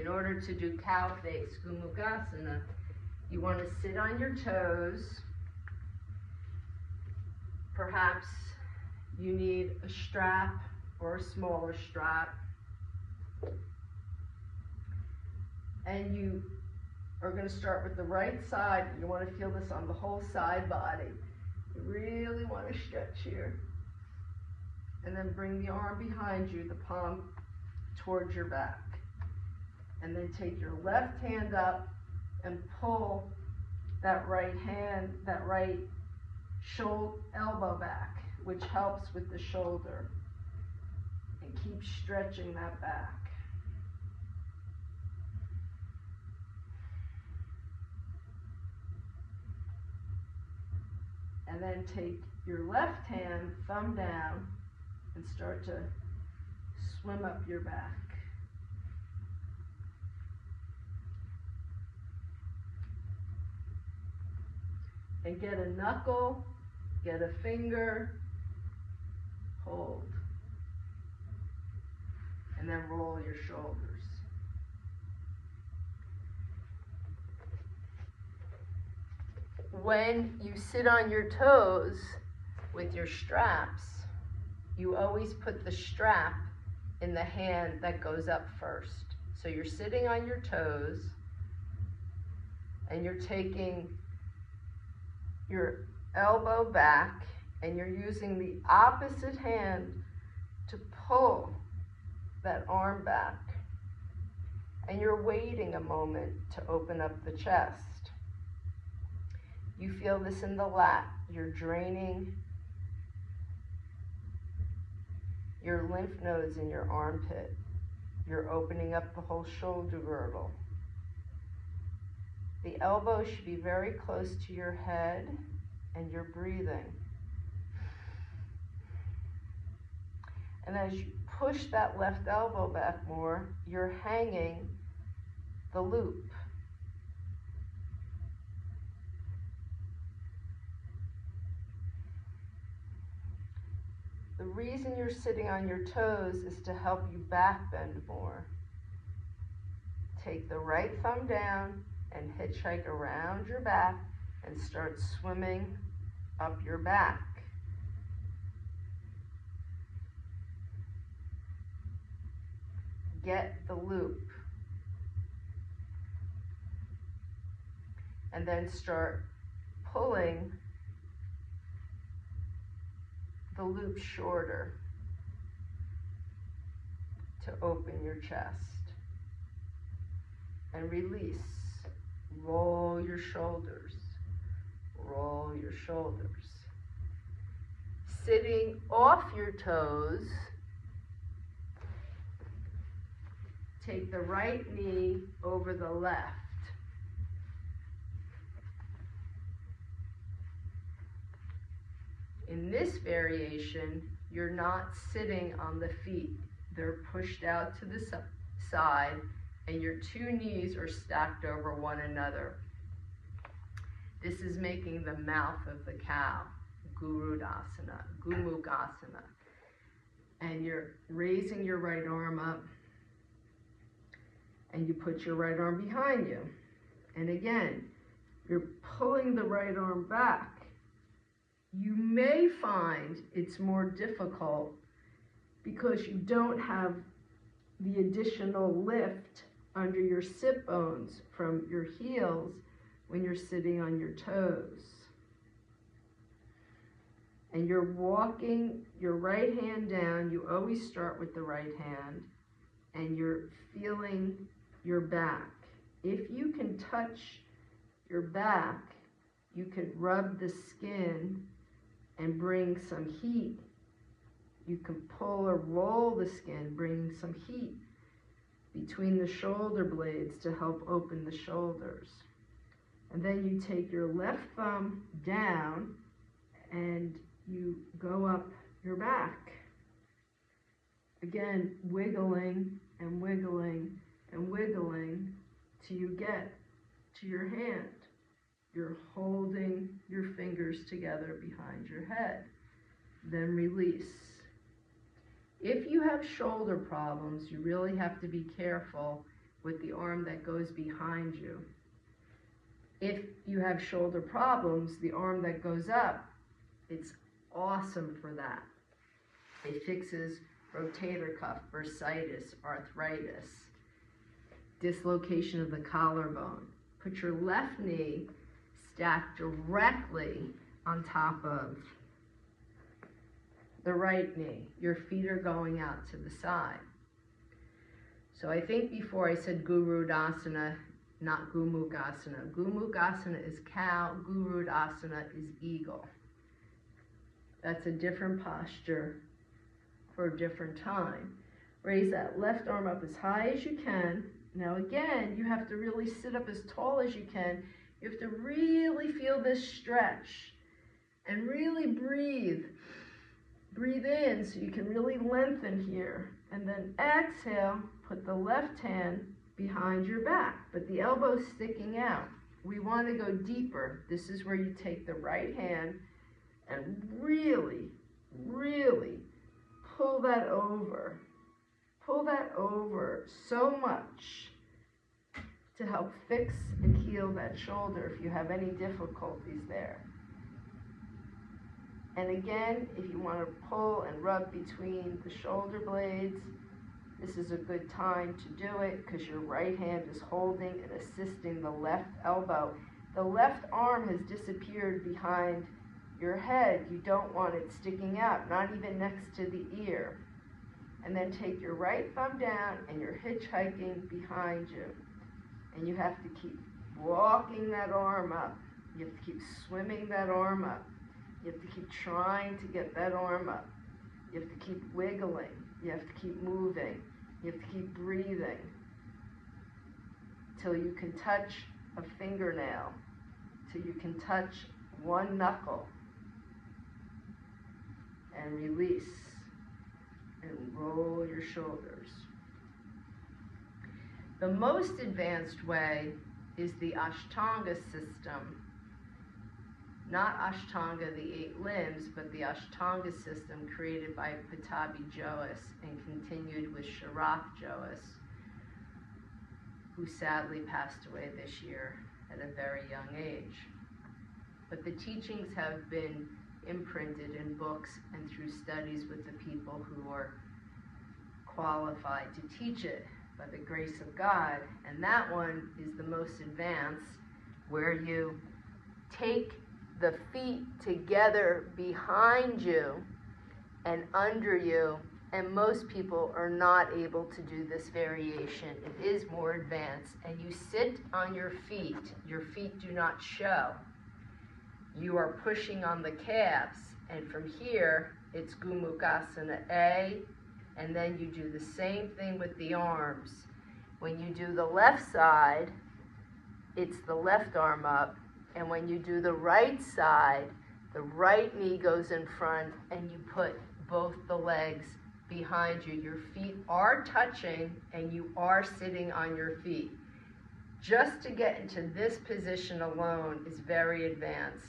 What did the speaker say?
in order to do cow face, Gomukhasana, you want to sit on your toes. Perhaps you need a strap or a smaller strap. And you are going to start with the right side. You want to feel this on the whole side body. You really want to stretch here. And then bring the arm behind you, the palm towards your back. And then take your left hand up and pull that right hand, that right elbow back, which helps with the shoulder. And keep stretching that back. And then take your left hand, thumb down, and start to swim up your back. And get a knuckle, get a finger, hold. And then roll your shoulders. When you sit on your toes with your straps, you always put the strap in the hand that goes up first. So you're sitting on your toes and you're taking your elbow back and you're using the opposite hand to pull that arm back. And you're waiting a moment to open up the chest. You feel this in the lat. You're draining your lymph nodes in your armpit. You're opening up the whole shoulder girdle. The elbow should be very close to your head and you're breathing. And as you push that left elbow back more, you're hanging the loop. The reason you're sitting on your toes is to help you back bend more. Take the right thumb down and hitchhike around your back and start swimming up your back. Get the loop. And then start pulling the loop shorter to open your chest. And release. Roll your shoulders. Roll your shoulders. Sitting off your toes, take the right knee over the left. In this variation, you're not sitting on the feet. They're pushed out to the side and your two knees are stacked over one another. This is making the mouth of the cow, Gomukhasana. And you're raising your right arm up and you put your right arm behind you. And again, you're pulling the right arm back. You may find it's more difficult because you don't have the additional lift under your sit bones from your heels when you're sitting on your toes. And you're walking your right hand down. You always start with the right hand and you're feeling your back. If you can touch your back, you could rub the skin and bring some heat. You can pull or roll the skin, bringing some heat between the shoulder blades to help open the shoulders. And then you take your left thumb down and you go up your back. Again, wiggling and wiggling and wiggling till you get to your hand. You're holding your fingers together behind your head. Then release. If you have shoulder problems, you really have to be careful with the arm that goes behind you. If you have shoulder problems, the arm that goes up, it's awesome for that. It fixes rotator cuff, bursitis, arthritis, dislocation of the collarbone. Put your left knee stacked directly on top of the right knee. Your feet are going out to the side. So I think before I said Garudasana, not Gomukhasana. Gomukhasana is cow, Garudasana is eagle. That's a different posture for a different time. Raise that left arm up as high as you can. Now again, you have to really sit up as tall as you can. You have to really feel this stretch and really breathe. Breathe in so you can really lengthen here. And then exhale, put the left hand behind your back, but the elbow's sticking out. We want to go deeper. This is where you take the right hand and really, really pull that over. Pull that over so much to help fix and heal that shoulder if you have any difficulties there. And again, if you want to pull and rub between the shoulder blades, this is a good time to do it because your right hand is holding and assisting the left elbow. The left arm has disappeared behind your head. You don't want it sticking out, not even next to the ear. And then take your right thumb down and you're hitchhiking behind you. And you have to keep walking that arm up. You have to keep swimming that arm up. You have to keep trying to get that arm up. You have to keep wiggling. You have to keep moving. You have to keep breathing till you can touch a fingernail, till you can touch one knuckle, and release and roll your shoulders. The most advanced way is the Ashtanga system. Not Ashtanga, the 8 limbs, but the Ashtanga system created by Pattabhi Jois and continued with Sharak Jois, who sadly passed away this year at a very young age. But the teachings have been imprinted in books and through studies with the people who are qualified to teach it by the grace of God. And that one is the most advanced, where you take the feet together behind you and under you, and most people are not able to do this variation. It is more advanced, and you sit on your feet. Your feet do not show. You are pushing on the calves, and from here, it's Gomukhasana A, and then you do the same thing with the arms. When you do the left side, it's the left arm up, and when you do the right side, the right knee goes in front and you put both the legs behind you. Your feet are touching and you are sitting on your feet. Just to get into this position alone is very advanced.